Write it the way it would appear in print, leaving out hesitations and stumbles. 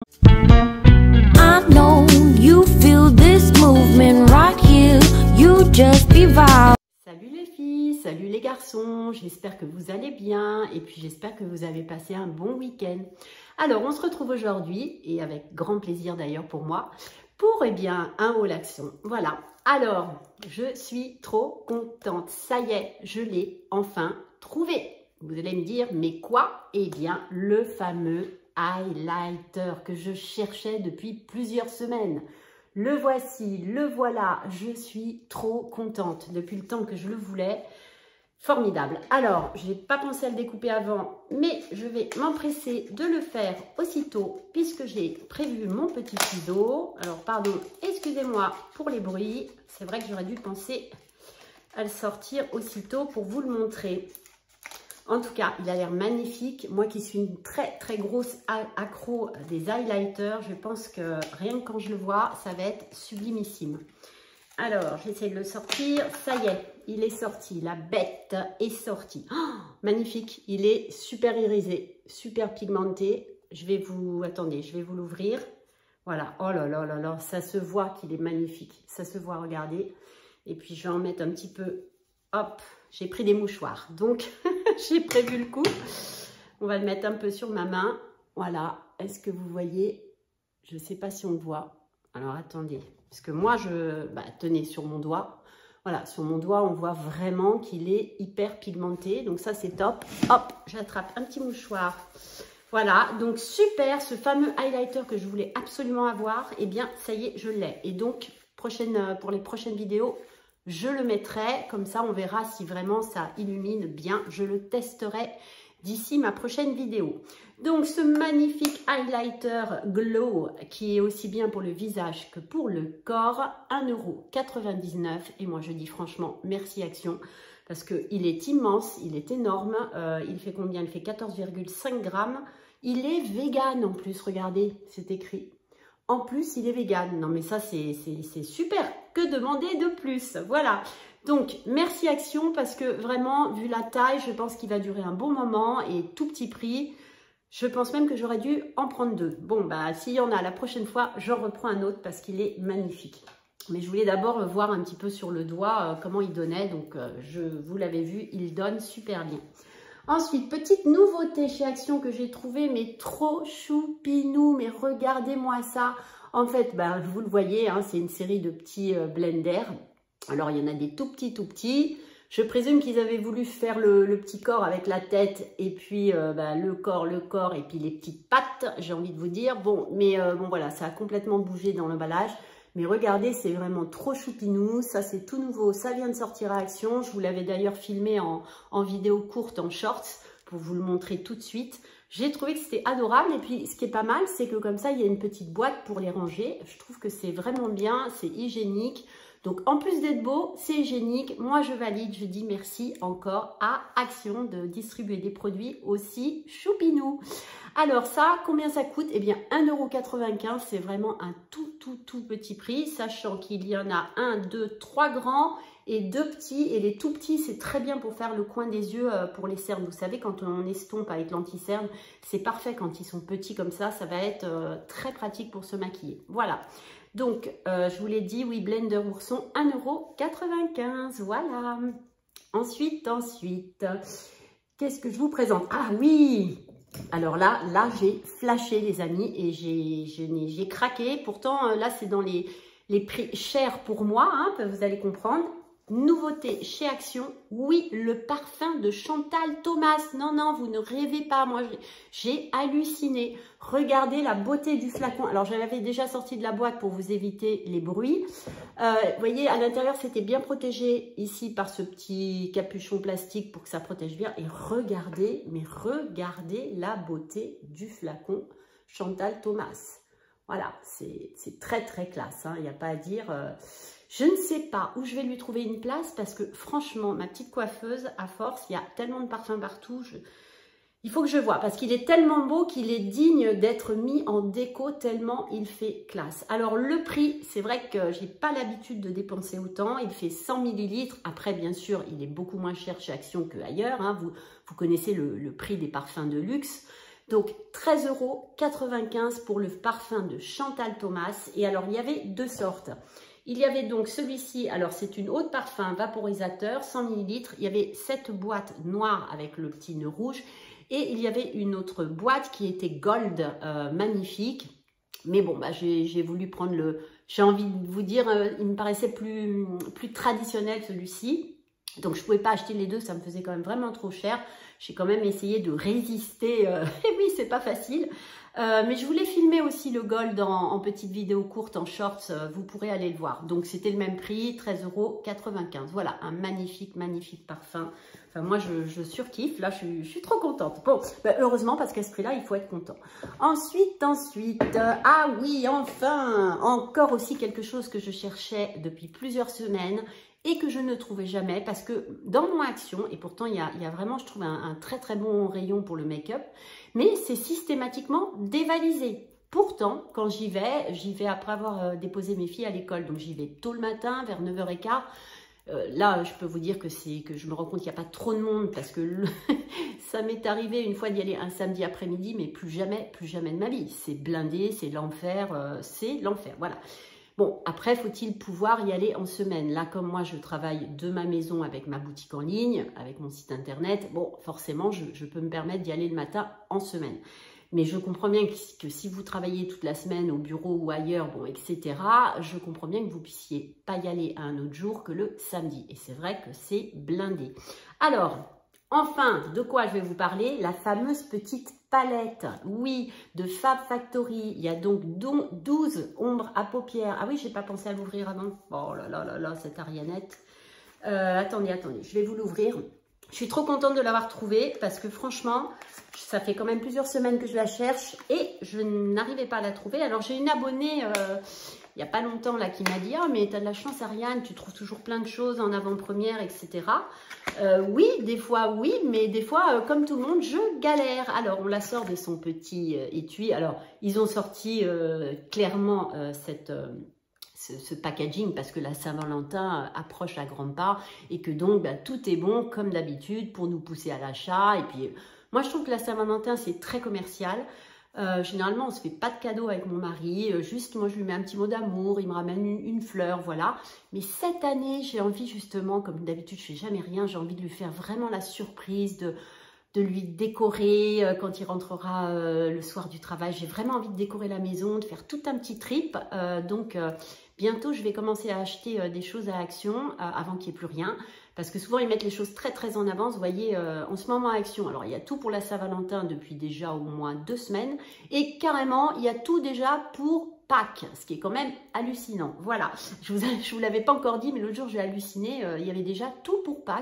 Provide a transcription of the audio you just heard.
I know you feel this movement right here. You just evolve. Salut les filles, salut les garçons, j'espère que vous allez bien et puis j'espère que vous avez passé un bon week-end. Alors on se retrouve aujourd'hui et avec grand plaisir d'ailleurs pour moi pour un haul action. Voilà, alors je suis trop contente, ça y est, je l'ai enfin trouvé. Vous allez me dire, mais quoi? Eh bien le fameux highlighter que je cherchais depuis plusieurs semaines. Le voici, le voilà, je suis trop contente depuis le temps que je le voulais. Formidable. Alors, je n'ai pas pensé à le découper avant, mais je vais m'empresser de le faire aussitôt puisque j'ai prévu mon petit ciseau. Alors, pardon, excusez-moi pour les bruits. C'est vrai que j'aurais dû penser à le sortir aussitôt pour vous le montrer. En tout cas, il a l'air magnifique. Moi qui suis une très grosse accro des highlighters, je pense que rien que quand je le vois, ça va être sublimissime. Alors, j'essaie de le sortir. Ça y est, il est sorti. La bête est sortie. Oh, magnifique. Il est super irisé, super pigmenté. Attendez, je vais vous l'ouvrir. Voilà. Oh là là là là, ça se voit qu'il est magnifique. Ça se voit, regardez. Et puis, je vais en mettre un petit peu. Hop, j'ai pris des mouchoirs. Donc, j'ai prévu le coup. On va le mettre un peu sur ma main. Voilà. Est-ce que vous voyez? Je ne sais pas si on le voit. Alors, attendez. Parce que moi, tenez, sur mon doigt. Voilà, sur mon doigt, on voit vraiment qu'il est hyper pigmenté. Donc, ça, c'est top. Hop, j'attrape un petit mouchoir. Voilà, donc super, ce fameux highlighter que je voulais absolument avoir. Eh bien, ça y est, je l'ai. Et donc, pour les prochaines vidéos, je le mettrai, comme ça on verra si vraiment ça illumine bien. Je le testerai d'ici ma prochaine vidéo. Donc ce magnifique highlighter Glow qui est aussi bien pour le visage que pour le corps, 1,99 €. Et moi je dis franchement merci Action parce qu'il est immense, il est énorme. Il fait combien? Il fait 14,5 grammes. Il est vegan en plus, regardez, c'est écrit. En plus, il est vegan. Non, mais ça, c'est super. Que demander de plus? Voilà. Donc, merci Action parce que vraiment, vu la taille, je pense qu'il va durer un bon moment et tout petit prix. Je pense même que j'aurais dû en prendre deux. Bon, bah, s'il y en a la prochaine fois, j'en reprends un autre parce qu'il est magnifique. Mais je voulais d'abord voir un petit peu sur le doigt comment il donnait. Donc, vous l'avez vu, il donne super bien. Ensuite, petite nouveauté chez Action que j'ai trouvé, mais trop choupinou, mais regardez-moi ça. En fait, vous le voyez, hein, c'est une série de petits blenders. Alors, il y en a des tout petits. Je présume qu'ils avaient voulu faire le petit corps avec la tête et puis le corps et puis les petites pattes, j'ai envie de vous dire. Bon, mais voilà, ça a complètement bougé dans l'emballage. Mais regardez, c'est vraiment trop choupinou. Ça, c'est tout nouveau. Ça vient de sortir à Action. Je vous l'avais d'ailleurs filmé en vidéo courte, en shorts, pour vous le montrer tout de suite. J'ai trouvé que c'était adorable. Et puis, ce qui est pas mal, c'est que comme ça, il y a une petite boîte pour les ranger. Je trouve que c'est vraiment bien. C'est hygiénique. Donc, en plus d'être beau, c'est hygiénique. Moi, je valide. Je dis merci encore à Action de distribuer des produits aussi choupinous. Alors ça, combien ça coûte? Eh bien, 1,95 €, c'est vraiment un tout petit prix, sachant qu'il y en a 1, 2, 3 grands et 2 petits. Et les tout petits, c'est très bien pour faire le coin des yeux pour les cernes. Vous savez, quand on estompe avec l'anti-cerne, c'est parfait quand ils sont petits comme ça. Ça va être très pratique pour se maquiller. Voilà. Donc, je vous l'ai dit, oui, Blender Ourson, 1,95 €. Voilà. Ensuite, qu'est-ce que je vous présente? Ah oui! Alors là j'ai flashé les amis et j'ai craqué. Pourtant là c'est dans les prix chers pour moi, hein, vous allez comprendre. Nouveauté chez Action, oui, le parfum de Chantal Thomas. Non, vous ne rêvez pas, moi j'ai halluciné. Regardez la beauté du flacon. Alors je l'avais déjà sorti de la boîte pour vous éviter les bruits. Vous voyez, à l'intérieur c'était bien protégé ici par ce petit capuchon plastique pour que ça protège bien. Et regardez, mais regardez la beauté du flacon Chantal Thomas. Voilà, c'est très classe, hein, il n'y a pas à dire. Je ne sais pas où je vais lui trouver une place parce que franchement, ma petite coiffeuse, à force, il y a tellement de parfums partout. Il faut que je vois parce qu'il est tellement beau qu'il est digne d'être mis en déco tellement il fait classe. Alors le prix, c'est vrai que j'ai pas l'habitude de dépenser autant. Il fait 100 ml. Après, bien sûr, il est beaucoup moins cher chez Action qu'ailleurs. Hein. Vous connaissez le prix des parfums de luxe. Donc 13,95 € pour le parfum de Chantal Thomas. Et alors il y avait deux sortes. Il y avait donc celui-ci, alors c'est une eau de parfum vaporisateur, 100 ml. Il y avait cette boîte noire avec le petit nœud rouge. Et il y avait une autre boîte qui était gold, magnifique. Mais bon, bah, j'ai voulu prendre le... J'ai envie de vous dire, il me paraissait plus traditionnel celui-ci. Donc je ne pouvais pas acheter les deux, ça me faisait quand même vraiment trop cher. J'ai quand même essayé de résister. Et oui, c'est pas facile. Mais je voulais filmer aussi le gold en petite vidéo courte, en shorts. Vous pourrez aller le voir. Donc c'était le même prix, 13,95 €. Voilà, un magnifique, magnifique parfum. Enfin, moi, je surkiffe. Là, je suis trop contente. Bon, ben, heureusement, parce qu'à ce prix-là, il faut être content. Ensuite, ah oui, enfin, encore aussi quelque chose que je cherchais depuis plusieurs semaines et que je ne trouvais jamais parce que dans mon Action, et pourtant il y a vraiment, je trouve, un très très bon rayon pour le make-up, mais c'est systématiquement dévalisé. Pourtant, quand j'y vais après avoir déposé mes filles à l'école, donc j'y vais tôt le matin, vers 9h15. Là, je peux vous dire que je me rends compte qu'il n'y a pas trop de monde parce que ça m'est arrivé une fois d'y aller un samedi après-midi, mais plus jamais de ma vie. C'est blindé, c'est l'enfer, voilà. Bon, après, faut-il pouvoir y aller en semaine? Là, comme moi, je travaille de ma maison avec ma boutique en ligne, avec mon site internet, bon, forcément, je peux me permettre d'y aller le matin en semaine. Mais je comprends bien que si vous travaillez toute la semaine au bureau ou ailleurs, bon, etc., je comprends bien que vous puissiez pas y aller à un autre jour que le samedi. Et c'est vrai que c'est blindé. Alors, enfin, de quoi je vais vous parler? La fameuse petite palette, oui, de Fab Factory. Il y a donc 12 ombres à paupières. Ah oui, j'ai pas pensé à l'ouvrir avant. Oh là là là là, cette Arianette. Attendez, je vais vous l'ouvrir. Je suis trop contente de l'avoir trouvée parce que franchement, ça fait quand même plusieurs semaines que je la cherche et je n'arrivais pas à la trouver. Alors j'ai une abonnée il n'y a pas longtemps là qui m'a dit « Ah mais t'as de la chance Ariane, tu trouves toujours plein de choses en avant-première, etc. » Oui, des fois oui, mais des fois comme tout le monde, je galère. Alors on la sort de son petit étui. Alors ils ont sorti clairement ce packaging parce que la Saint-Valentin approche à grands pas et que donc bah, tout est bon comme d'habitude pour nous pousser à l'achat. Et puis moi je trouve que la Saint-Valentin c'est très commercial. Généralement on se fait pas de cadeaux avec mon mari, juste moi je lui mets un petit mot d'amour, il me ramène une fleur, voilà. Mais cette année j'ai envie justement, comme d'habitude je fais jamais rien, j'ai envie de lui faire vraiment la surprise de lui décorer quand il rentrera le soir du travail. J'ai vraiment envie de décorer la maison, de faire tout un petit trip. Donc bientôt, je vais commencer à acheter des choses à Action avant qu'il n'y ait plus rien. Parce que souvent, ils mettent les choses très très en avance. Vous voyez, en ce moment à Action, alors il y a tout pour la Saint-Valentin depuis déjà au moins 2 semaines. Et carrément, il y a tout déjà pour Pâques, ce qui est quand même hallucinant. Voilà, je vous l'avais pas encore dit, mais l'autre jour, j'ai halluciné. Il y avait déjà tout pour Pâques.